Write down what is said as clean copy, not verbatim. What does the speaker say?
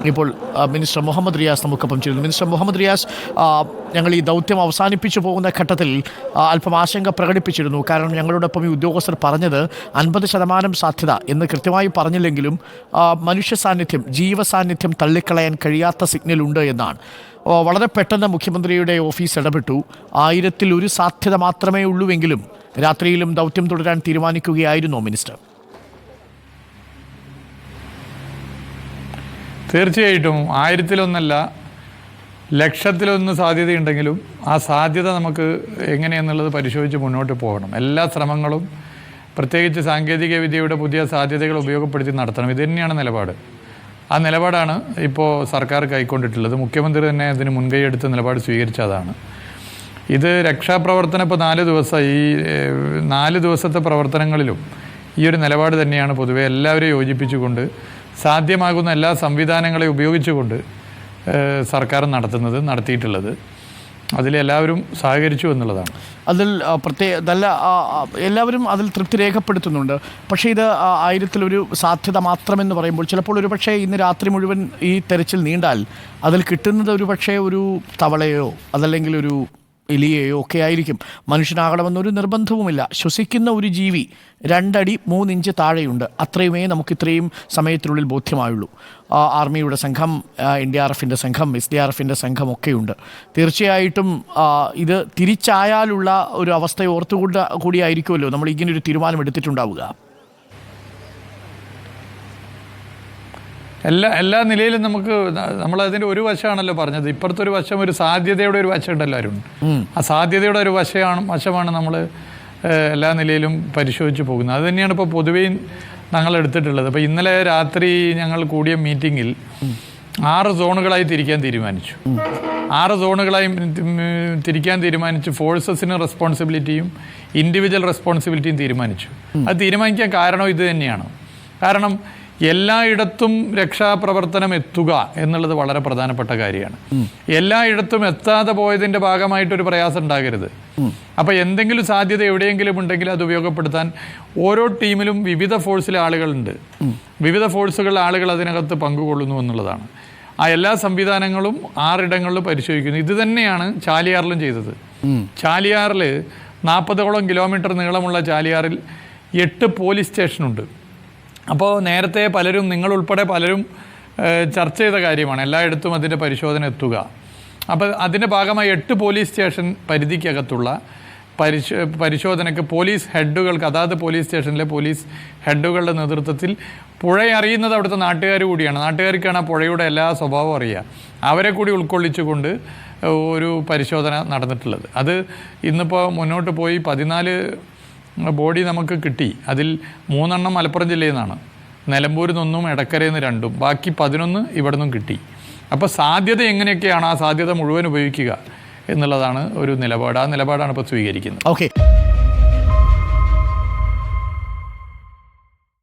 ഇപ്പോൾ മിനിസ്റ്റർ മുഹമ്മദ് റിയാസ് നമുക്കൊപ്പം ചേരുന്നു. മിനിസ്റ്റർ മുഹമ്മദ് റിയാസ്, ഞങ്ങൾ ഈ ദൗത്യം അവസാനിപ്പിച്ചു പോകുന്ന ഘട്ടത്തിൽ അല്പം ആശങ്ക പ്രകടിപ്പിച്ചിരുന്നു. കാരണം ഞങ്ങളോടൊപ്പം ഈ ഉദ്യോഗസ്ഥർ പറഞ്ഞത് 50% സാധ്യത എന്ന് കൃത്യമായി പറഞ്ഞില്ലെങ്കിലും മനുഷ്യ സാന്നിധ്യം, ജീവസാന്നിധ്യം തള്ളിക്കളയാൻ കഴിയാത്ത സിഗ്നൽ ഉണ്ട് എന്നാണ്. വളരെ പെട്ടെന്ന് മുഖ്യമന്ത്രിയുടെ ഓഫീസ് ഇടപെട്ടു. 1000-1 സാധ്യത മാത്രമേ ഉള്ളൂവെങ്കിലും രാത്രിയിലും ദൗത്യം തുടരാൻ തീരുമാനിക്കുകയായിരുന്നോ മിനിസ്റ്റർ? തീർച്ചയായിട്ടും 1000-1 ലക്ഷത്തിലൊന്ന് സാധ്യതയുണ്ടെങ്കിലും ആ സാധ്യത നമുക്ക് എങ്ങനെയെന്നുള്ളത് പരിശോധിച്ച് മുന്നോട്ട് പോകണം. എല്ലാ ശ്രമങ്ങളും പ്രത്യേകിച്ച് സാങ്കേതിക വിദ്യയുടെ പുതിയ സാധ്യതകൾ ഉപയോഗപ്പെടുത്തി നടത്തണം. ഇത് തന്നെയാണ് നിലപാട്. ആ നിലപാടാണ് ഇപ്പോൾ സർക്കാർ കൈക്കൊണ്ടിട്ടുള്ളത്. മുഖ്യമന്ത്രി തന്നെ അതിന് മുൻകൈയെടുത്ത് നിലപാട് സ്വീകരിച്ചതാണ്. ഇത് രക്ഷാപ്രവർത്തനം ഇപ്പോൾ 4 ദിവസം, ഈ 4 ദിവസത്തെ പ്രവർത്തനങ്ങളിലും ഈ ഒരു നിലപാട് തന്നെയാണ് പൊതുവെ എല്ലാവരെയും യോജിപ്പിച്ചുകൊണ്ട് സാധ്യമാകുന്ന എല്ലാ സംവിധാനങ്ങളെ ഉപയോഗിച്ചുകൊണ്ട് സർക്കാർ നടത്തിയിട്ടുള്ളത്. അതിലെല്ലാവരും സഹകരിച്ചു എന്നുള്ളതാണ്. അതിൽ എല്ലാവരും അതിൽ തൃപ്തി രേഖപ്പെടുത്തുന്നുണ്ട്. പക്ഷേ ഇത് 1000-1 സാധ്യത മാത്രമെന്ന് പറയുമ്പോൾ ചിലപ്പോൾ ഒരു പക്ഷേ ഇന്ന് രാത്രി മുഴുവൻ ഈ തെരച്ചിൽ നീണ്ടാൽ അതിൽ കിട്ടുന്നത് ഒരു പക്ഷേ ഒരു തവളയോ അതല്ലെങ്കിൽ ഒരു എലിയെയോ ഒക്കെ ആയിരിക്കും. മനുഷ്യനാകണമെന്നൊരു നിർബന്ധവുമില്ല. ശ്വസിക്കുന്ന ഒരു ജീവി 2 അടി 3 ഇഞ്ച് താഴെയുണ്ട്. അത്രയുമേ നമുക്ക് ഇത്രയും സമയത്തിനുള്ളിൽ ബോധ്യമായുള്ളൂ. ആർമിയുടെ സംഘം, NDRFിൻ്റെ സംഘം, SDRFിൻ്റെ സംഘമൊക്കെയുണ്ട്. തീർച്ചയായിട്ടും ഇത് തിരിച്ചായാലുള്ള ഒരു അവസ്ഥയെ ഓർത്തുകൊണ്ട് കൂടിയായിരിക്കുമല്ലോ നമ്മൾ ഇങ്ങനൊരു തീരുമാനം എടുത്തിട്ടുണ്ടാവുക. എല്ലാ നിലയിലും നമ്മളതിൻ്റെ ഒരു വശമാണല്ലോ പറഞ്ഞത്. ഇപ്പുറത്തെ ഒരു വശം, ഒരു സാധ്യതയുടെ ഒരു വശം ഉണ്ടല്ലോ അരുൺ. ആ സാധ്യതയുടെ ഒരു വശമാണ് നമ്മൾ എല്ലാ നിലയിലും പരിശോധിച്ച് പോകുന്നത്. അത് തന്നെയാണ് ഇപ്പോൾ പൊതുവേ ഞങ്ങൾ എടുത്തിട്ടുള്ളത്. അപ്പോൾ ഇന്നലെ രാത്രി ഞങ്ങൾ കൂടിയ മീറ്റിങ്ങിൽ 6 സോണുകളായി തിരിക്കാൻ തീരുമാനിച്ചു. 6 സോണുകളായി തിരിക്കാൻ തീരുമാനിച്ച് ഫോഴ്സസിന് റെസ്പോൺസിബിലിറ്റിയും ഇൻഡിവിജ്വൽ റെസ്പോൺസിബിലിറ്റിയും തീരുമാനിച്ചു. അത് തീരുമാനിക്കാൻ കാരണം ഇത് തന്നെയാണ്. കാരണം എല്ലായിടത്തും രക്ഷാപ്രവർത്തനം എത്തുക എന്നുള്ളത് വളരെ പ്രധാനപ്പെട്ട കാര്യമാണ്. എല്ലായിടത്തും എത്താതെ പോയതിൻ്റെ ഭാഗമായിട്ടൊരു പ്രയാസം ഉണ്ടാകരുത്. അപ്പോൾ എന്തെങ്കിലും സാധ്യത എവിടെയെങ്കിലും ഉണ്ടെങ്കിൽ അത് ഉപയോഗപ്പെടുത്താൻ ഓരോ ടീമിലും വിവിധ ഫോഴ്സിലെ ആളുകളുണ്ട്. വിവിധ ഫോഴ്സുകളിലെ ആളുകൾ അതിനകത്ത് പങ്കുകൊള്ളുന്നു എന്നുള്ളതാണ്. ആ എല്ലാ സംവിധാനങ്ങളും 6 ഇടങ്ങളിലും പരിശോധിക്കുന്നു. ഇത് തന്നെയാണ് ചാലിയാറിലും ചെയ്തത്. ചാലിയാറിൽ 40ഓളം കിലോമീറ്റർ നീളമുള്ള ചാലിയാറിൽ 8 പോലീസ് സ്റ്റേഷനുണ്ട്. അപ്പോൾ നേരത്തെ പലരും, നിങ്ങളുൾപ്പെടെ പലരും ചർച്ച ചെയ്ത കാര്യമാണ് എല്ലായിടത്തും അതിൻ്റെ പരിശോധന എത്തുക. അപ്പോൾ അതിൻ്റെ ഭാഗമായി 8 പോലീസ് സ്റ്റേഷൻ പരിധിക്കകത്തുള്ള പരിശോധനയ്ക്ക് പോലീസ് ഹെഡുകൾക്ക്, അതാത് പോലീസ് സ്റ്റേഷനിലെ പോലീസ് ഹെഡുകളുടെ നേതൃത്വത്തിൽ പുഴയറിയുന്നത് അവിടുത്തെ നാട്ടുകാർ കൂടിയാണ്. നാട്ടുകാർക്കാണ് ആ പുഴയുടെ എല്ലാ സ്വഭാവവും അറിയുക. അവരെ കൂടി ഉൾക്കൊള്ളിച്ചുകൊണ്ട് ഒരു പരിശോധന നടന്നിട്ടുള്ളത്. അത് ഇന്നിപ്പോൾ മുന്നോട്ട് പോയി 14 ബോഡി നമുക്ക് കിട്ടി. അതിൽ 3 മലപ്പുറം ജില്ലയിൽ നിന്നാണ്, നിലമ്പൂരിൽ നിന്നും എടക്കരയിൽ നിന്ന് 2, ബാക്കി 11 ഇവിടെ നിന്നും കിട്ടി. അപ്പോൾ സാധ്യത എങ്ങനെയൊക്കെയാണ് ആ സാധ്യത മുഴുവൻ ഉപയോഗിക്കുക എന്നുള്ളതാണ് ഒരു നിലപാട്. ആ നിലപാടാണ് ഇപ്പോൾ സ്വീകരിക്കുന്നത്. ഓക്കെ.